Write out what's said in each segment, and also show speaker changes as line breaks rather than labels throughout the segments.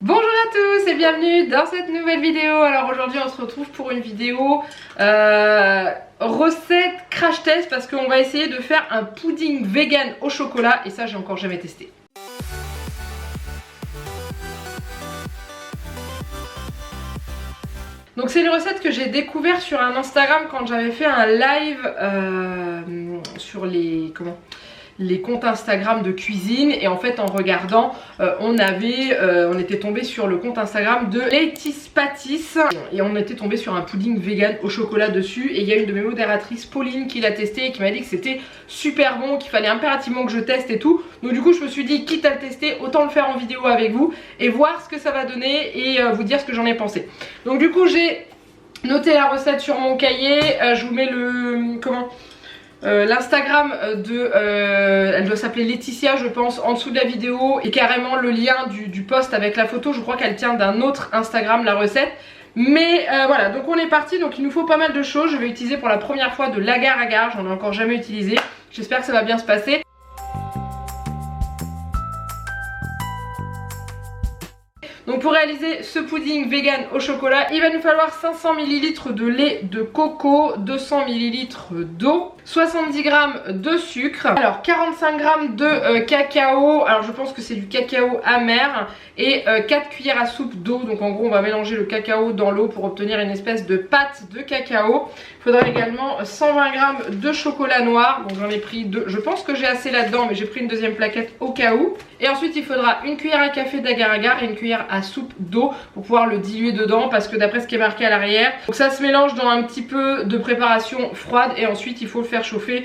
Bonjour à tous et bienvenue dans cette nouvelle vidéo. Alors aujourd'hui on se retrouve pour une vidéo recette crash test parce qu'on va essayer de faire un pudding vegan au chocolat et ça j'ai encore jamais testé. Donc c'est une recette que j'ai découvert sur un Instagram quand j'avais fait un live sur les comptes Instagram de cuisine, et en fait en regardant on était tombé sur le compte Instagram de Letty's Pâtisses et on était tombé sur un pudding vegan au chocolat dessus, et il y a une de mes modératrices, Pauline, qui l'a testé et qui m'a dit que c'était super bon, qu'il fallait impérativement que je teste et tout. Donc du coup je me suis dit, quitte à le tester, autant le faire en vidéo avec vous et voir ce que ça va donner et vous dire ce que j'en ai pensé. Donc du coup j'ai noté la recette sur mon cahier, je vous mets l'Instagram de elle doit s'appeler Laetitia je pense en dessous de la vidéo, et carrément le lien du post avec la photo. Je crois qu'elle tient d'un autre Instagram la recette. Mais voilà, donc on est parti. Donc il nous faut pas mal de choses. Je vais utiliser pour la première fois de l'agar-agar, j'en ai encore jamais utilisé. J'espère que ça va bien se passer. Donc pour réaliser ce pudding vegan au chocolat, il va nous falloir 500 ml de lait de coco, 200 ml d'eau, 70 g de sucre, alors 45 g de cacao, alors je pense que c'est du cacao amer, et 4 cuillères à soupe d'eau. Donc en gros on va mélanger le cacao dans l'eau pour obtenir une espèce de pâte de cacao. Il faudra également 120 g de chocolat noir, donc j'en ai pris deux, je pense que j'ai assez là-dedans mais j'ai pris une deuxième plaquette au cas où. Et ensuite il faudra une cuillère à café d'agar-agar et une cuillère à soupe d'eau pour pouvoir le diluer dedans, parce que d'après ce qui est marqué à l'arrière, donc ça se mélange dans un petit peu de préparation froide et ensuite il faut le faire chauffer,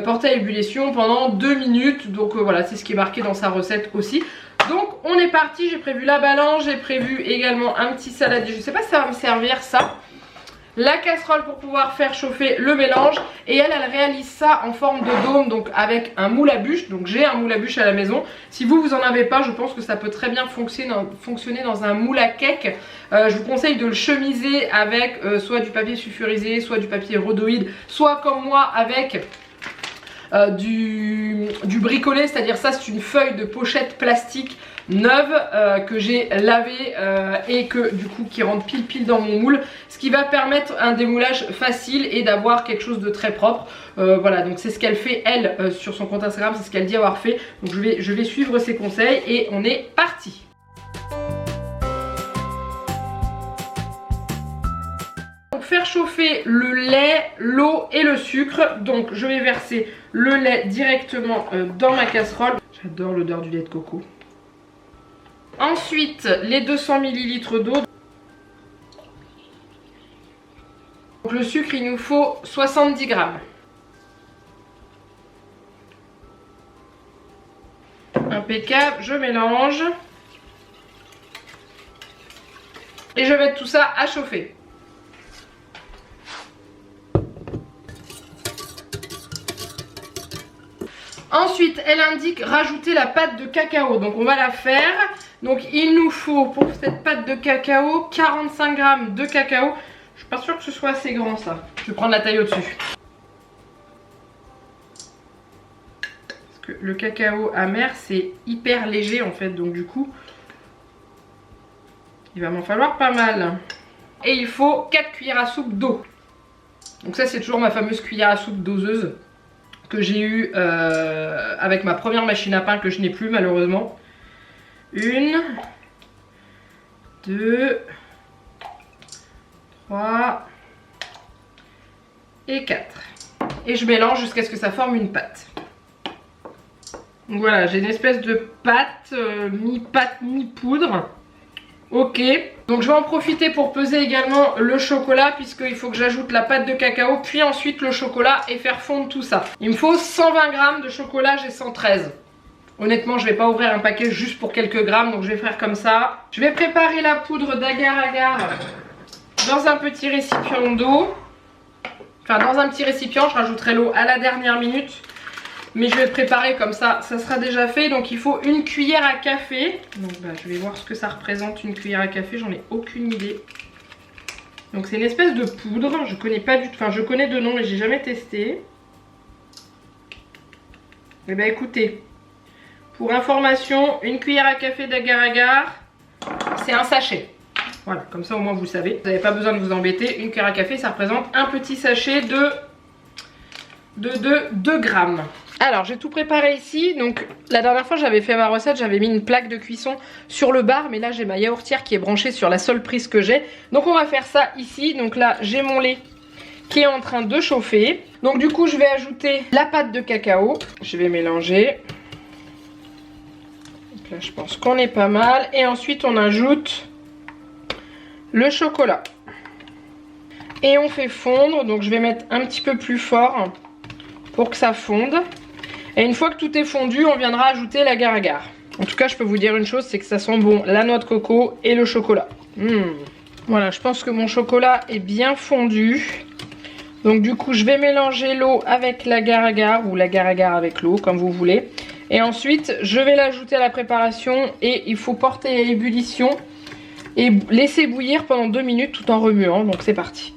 porter à ébullition pendant 2 minutes. Donc voilà, c'est ce qui est marqué dans sa recette aussi. Donc on est parti, j'ai prévu la balance, j'ai prévu également un petit saladier, je sais pas si ça va me servir ça, la casserole pour pouvoir faire chauffer le mélange, et elle réalise ça en forme de dôme, donc avec un moule à bûche. Donc j'ai un moule à bûche à la maison. Si vous en avez pas, je pense que ça peut très bien fonctionner dans un moule à cake. Je vous conseille de le chemiser avec soit du papier sulfurisé, soit du papier rhodoïde, soit comme moi avec du bricolé, c'est-à-dire ça c'est une feuille de pochette plastique neuve que j'ai lavée et que du coup qui rentre pile dans mon moule, ce qui va permettre un démoulage facile et d'avoir quelque chose de très propre. Voilà, donc c'est ce qu'elle fait elle sur son compte Instagram, c'est ce qu'elle dit avoir fait. Donc je vais suivre ses conseils et on est parti. Faire chauffer le lait, l'eau et le sucre. Donc je vais verser le lait directement dans ma casserole. J'adore l'odeur du lait de coco. Ensuite les 200 ml d'eau. Donc le sucre, il nous faut 70 g. Impeccable, je mélange. Et je vais mettre tout ça à chauffer. Ensuite, elle indique rajouter la pâte de cacao. Donc on va la faire. Donc il nous faut pour cette pâte de cacao 45 g de cacao. Je suis pas sûre que ce soit assez grand ça. Je vais prendre la taille au-dessus. Parce que le cacao amer c'est hyper léger en fait. Donc du coup, il va m'en falloir pas mal. Et il faut 4 cuillères à soupe d'eau. Donc ça c'est toujours ma fameuse cuillère à soupe doseuse que j'ai eu avec ma première machine à pain que je n'ai plus malheureusement. 1, 2, 3 et 4. Et je mélange jusqu'à ce que ça forme une pâte. Donc voilà, j'ai une espèce de pâte, mi-pâte, mi-poudre. Ok, donc je vais en profiter pour peser également le chocolat, puisqu'il faut que j'ajoute la pâte de cacao, puis ensuite le chocolat et faire fondre tout ça. Il me faut 120 g de chocolat, j'ai 113. Honnêtement, je vais pas ouvrir un paquet juste pour quelques grammes, donc je vais faire comme ça. Je vais préparer la poudre d'agar-agar dans un petit récipient d'eau. Enfin, dans un petit récipient, je rajouterai l'eau à la dernière minute. Mais je vais le préparer comme ça, ça sera déjà fait. Donc il faut une cuillère à café. Donc je vais voir ce que ça représente une cuillère à café, j'en ai aucune idée. Donc c'est une espèce de poudre, je connais pas du tout, enfin je connais de nom mais j'ai jamais testé. Et bah écoutez, pour information, une cuillère à café d'agar-agar, c'est un sachet. Voilà, comme ça au moins vous le savez. Vous n'avez pas besoin de vous embêter. Une cuillère à café, ça représente un petit sachet de 2 grammes. Alors j'ai tout préparé ici. Donc la dernière fois j'avais fait ma recette, j'avais mis une plaque de cuisson sur le bar. Mais là j'ai ma yaourtière qui est branchée sur la seule prise que j'ai. Donc on va faire ça ici. Donc là j'ai mon lait qui est en train de chauffer. Donc du coup je vais ajouter la pâte de cacao. Je vais mélanger. Donc là je pense qu'on est pas mal. Et ensuite on ajoute le chocolat. Et on fait fondre. Donc je vais mettre un petit peu plus fort pour que ça fonde. Et une fois que tout est fondu, on viendra ajouter l'agar-agar. En tout cas, je peux vous dire une chose, c'est que ça sent bon la noix de coco et le chocolat. Voilà, je pense que mon chocolat est bien fondu. Donc du coup, je vais mélanger l'eau avec l'agar-agar ou l'agar-agar avec l'eau, comme vous voulez. Et ensuite, je vais l'ajouter à la préparation et il faut porter à ébullition et laisser bouillir pendant 2 minutes tout en remuant. Donc c'est parti.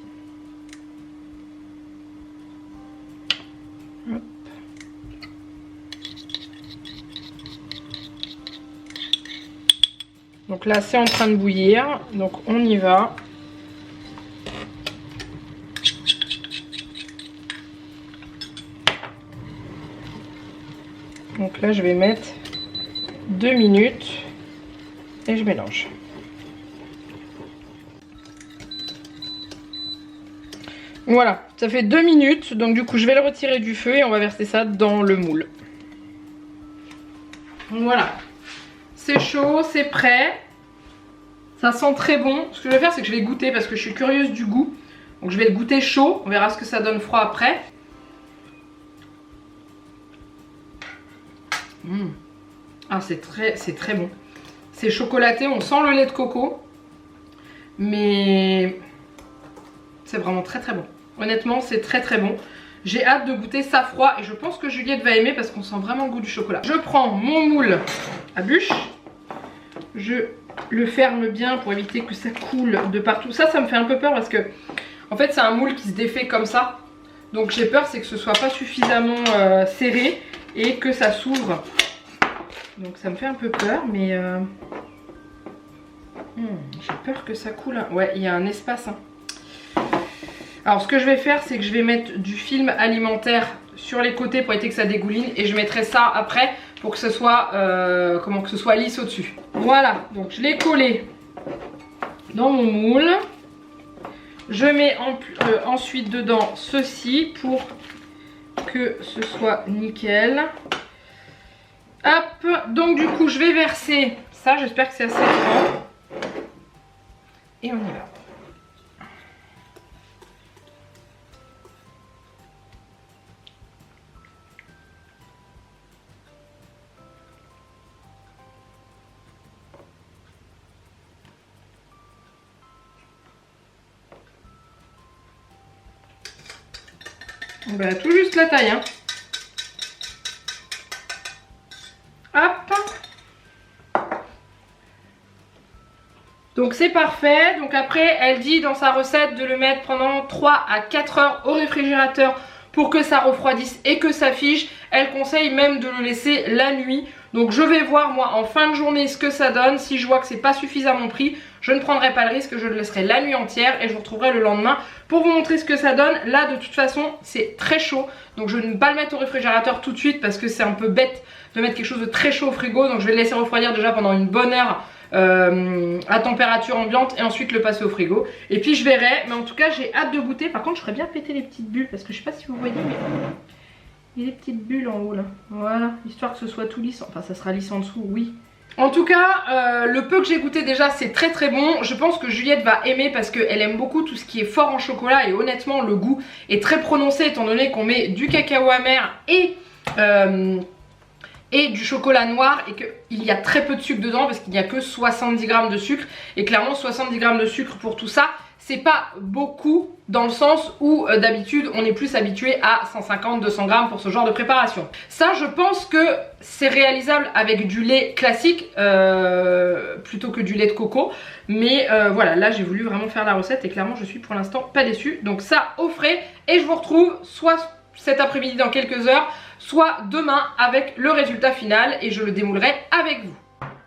Donc là c'est en train de bouillir, donc on y va. Donc là je vais mettre 2 minutes et je mélange. Voilà, ça fait 2 minutes, donc du coup je vais le retirer du feu et on va verser ça dans le moule. Voilà. C'est chaud, c'est prêt. Ça sent très bon. Ce que je vais faire, c'est que je vais goûter parce que je suis curieuse du goût. Donc je vais le goûter chaud. On verra ce que ça donne froid après. Ah, c'est très bon. C'est chocolaté. On sent le lait de coco. Mais c'est vraiment très très bon. Honnêtement, c'est très très bon. J'ai hâte de goûter ça froid. Et je pense que Juliette va aimer parce qu'on sent vraiment le goût du chocolat. Je prends mon moule à bûche. Je le ferme bien pour éviter que ça coule de partout. Ça me fait un peu peur parce que en fait c'est un moule qui se défait comme ça. Donc j'ai peur c'est que ce soit pas suffisamment serré et que ça s'ouvre. Donc ça me fait un peu peur mais j'ai peur que ça coule. Ouais, il y a un espace. Alors ce que je vais faire c'est que je vais mettre du film alimentaire sur les côtés pour éviter que ça dégouline et je mettrai ça après pour que ce soit que ce soit lisse au dessus. Voilà, donc je l'ai collé dans mon moule. Je mets ensuite dedans ceci pour que ce soit nickel. Hop, donc du coup je vais verser ça, j'espère que c'est assez grand. Et on y va. Ben, tout juste la taille, hein. Hop. Donc c'est parfait. Donc après elle dit dans sa recette de le mettre pendant 3 à 4 heures au réfrigérateur pour que ça refroidisse et que ça fige. Elle conseille même de le laisser la nuit. Donc je vais voir moi en fin de journée ce que ça donne. Si je vois que c'est pas suffisamment pris, je ne prendrai pas le risque, je le laisserai la nuit entière et je vous retrouverai le lendemain pour vous montrer ce que ça donne. Là de toute façon c'est très chaud, donc je ne vais pas le mettre au réfrigérateur tout de suite parce que c'est un peu bête de mettre quelque chose de très chaud au frigo. Donc je vais le laisser refroidir déjà pendant une bonne heure à température ambiante et ensuite le passer au frigo. Et puis je verrai, mais en tout cas j'ai hâte de goûter. Par contre je ferais bien péter les petites bulles parce que je sais pas si vous voyez mais il y a des petites bulles en haut là. Voilà, histoire que ce soit tout lisse. Enfin ça sera lisse en dessous, oui. En tout cas, le peu que j'ai goûté déjà c'est très très bon. Je pense que Juliette va aimer parce qu'elle aime beaucoup tout ce qui est fort en chocolat. Et honnêtement le goût est très prononcé étant donné qu'on met du cacao amer et du chocolat noir et qu'il y a très peu de sucre dedans parce qu'il n'y a que 70 grammes de sucre. Et clairement 70 grammes de sucre pour tout ça, c'est pas beaucoup dans le sens où d'habitude on est plus habitué à 150-200 grammes pour ce genre de préparation. Ça je pense que c'est réalisable avec du lait classique plutôt que du lait de coco. Mais voilà, là j'ai voulu vraiment faire la recette et clairement je suis pour l'instant pas déçue. Donc ça au frais et je vous retrouve soit cet après-midi dans quelques heures, soit demain avec le résultat final et je le démoulerai avec vous.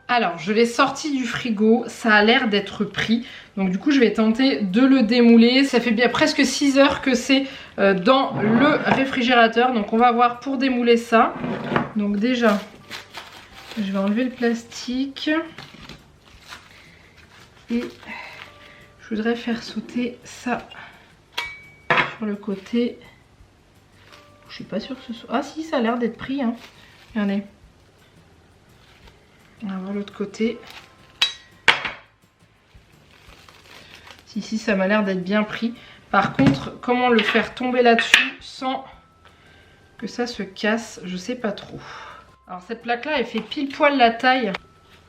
Alors je l'ai sorti du frigo, ça a l'air d'être pris. Donc du coup je vais tenter de le démouler. Ça fait bien presque 6 heures que c'est dans le réfrigérateur. Donc on va voir pour démouler ça. Donc déjà je vais enlever le plastique. Et je voudrais faire sauter ça sur le côté. Je suis pas sûre que ce soit... Ah si, ça a l'air d'être pris hein. Regardez. On va voir l'autre côté. Si, ça m'a l'air d'être bien pris. Par contre, comment le faire tomber là-dessus sans que ça se casse, je sais pas trop. Alors cette plaque-là, elle fait pile poil la taille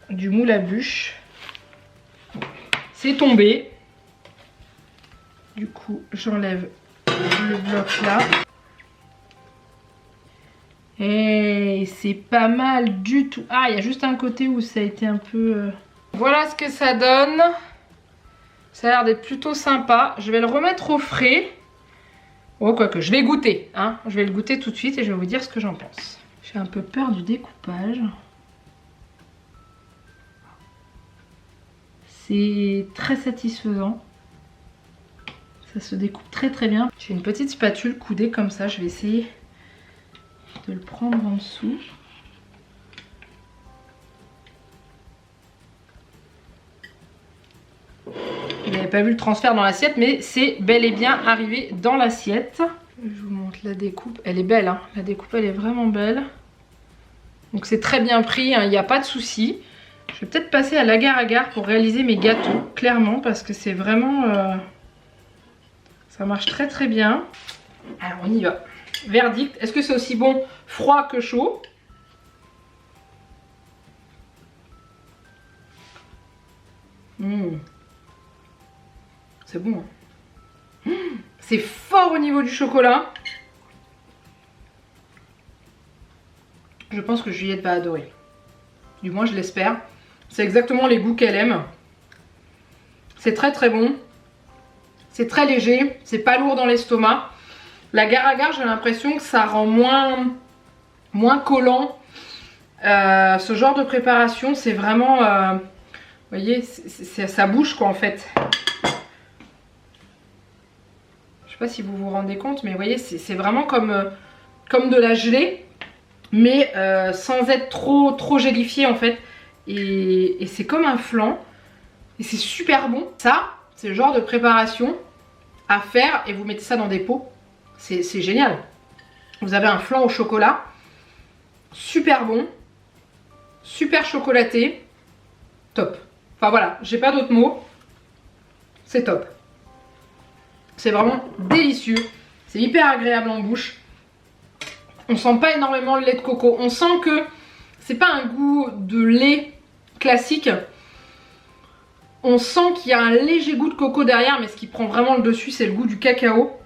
du moule à bûche. C'est tombé. Du coup, j'enlève le bloc là. Et c'est pas mal du tout. Ah, il y a juste un côté où ça a été un peu... Voilà ce que ça donne. Ça a l'air d'être plutôt sympa. Je vais le remettre au frais. Oh, quoique, je vais goûter. Hein. Je vais le goûter tout de suite et je vais vous dire ce que j'en pense. J'ai un peu peur du découpage. C'est très satisfaisant. Ça se découpe très très bien. J'ai une petite spatule coudée comme ça. Je vais essayer de le prendre en dessous. Vous n'avez pas vu le transfert dans l'assiette, mais c'est bel et bien arrivé dans l'assiette. Je vous montre la découpe. Elle est belle, hein. La découpe, elle est vraiment belle. Donc c'est très bien pris, hein. Il n'y a pas de souci. Je vais peut-être passer à l'agar-agar pour réaliser mes gâteaux, clairement, parce que c'est vraiment... ça marche très très bien. Alors on y va. Verdict, est-ce que c'est aussi bon froid que chaud? C'est bon. Hein. C'est fort au niveau du chocolat. Je pense que Juliette va adorer. Du moins je l'espère. C'est exactement les goûts qu'elle aime. C'est très très bon. C'est très léger. C'est pas lourd dans l'estomac. L'agar-agar, j'ai l'impression que ça rend moins collant. Ce genre de préparation, c'est vraiment... vous voyez, ça bouge quoi en fait. Je sais pas si vous vous rendez compte, mais vous voyez, c'est vraiment comme de la gelée, mais sans être trop gélifié en fait. Et c'est comme un flan. Et c'est super bon. Ça, c'est le genre de préparation à faire et vous mettez ça dans des pots. C'est génial. Vous avez un flan au chocolat. Super bon. Super chocolaté. Top. Enfin voilà, j'ai pas d'autres mots. C'est top. C'est vraiment délicieux. C'est hyper agréable en bouche. On sent pas énormément le lait de coco. On sent que c'est pas un goût de lait classique. On sent qu'il y a un léger goût de coco derrière, mais ce qui prend vraiment le dessus, c'est le goût du cacao.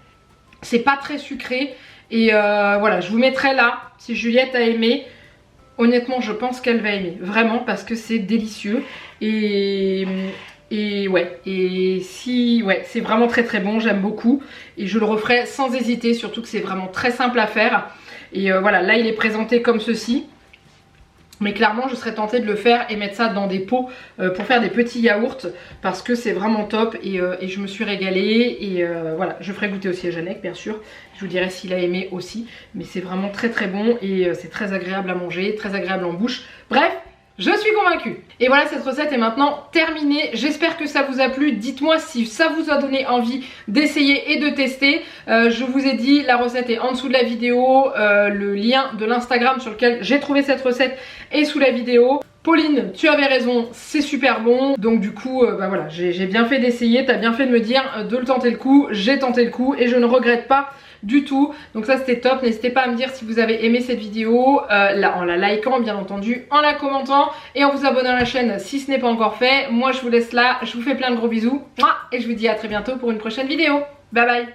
C'est pas très sucré. Et voilà, je vous mettrai là, si Juliette a aimé. Honnêtement, je pense qu'elle va aimer. Vraiment, parce que c'est délicieux. Et ouais, c'est vraiment très très bon, j'aime beaucoup. Et je le referai sans hésiter, surtout que c'est vraiment très simple à faire. Et voilà, là il est présenté comme ceci. Mais clairement je serais tentée de le faire et mettre ça dans des pots pour faire des petits yaourts. Parce que c'est vraiment top et je me suis régalée. Et voilà, je ferai goûter aussi à Janek bien sûr. Je vous dirai s'il a aimé aussi. Mais c'est vraiment très très bon et c'est très agréable à manger, très agréable en bouche. Bref, je suis convaincue. Et voilà, cette recette est maintenant terminée. J'espère que ça vous a plu. Dites-moi si ça vous a donné envie d'essayer et de tester. Je vous ai dit, la recette est en dessous de la vidéo. Le lien de l'Instagram sur lequel j'ai trouvé cette recette est sous la vidéo. Pauline, tu avais raison, c'est super bon. Donc du coup, bah voilà, j'ai bien fait d'essayer. T'as bien fait de me dire de le tenter le coup. J'ai tenté le coup et je ne regrette pas du tout. Donc ça c'était top. N'hésitez pas à me dire si vous avez aimé cette vidéo là, en la likant bien entendu, en la commentant et en vous abonnant à la chaîne si ce n'est pas encore fait. Moi je vous laisse là, je vous fais plein de gros bisous et je vous dis à très bientôt pour une prochaine vidéo. Bye bye.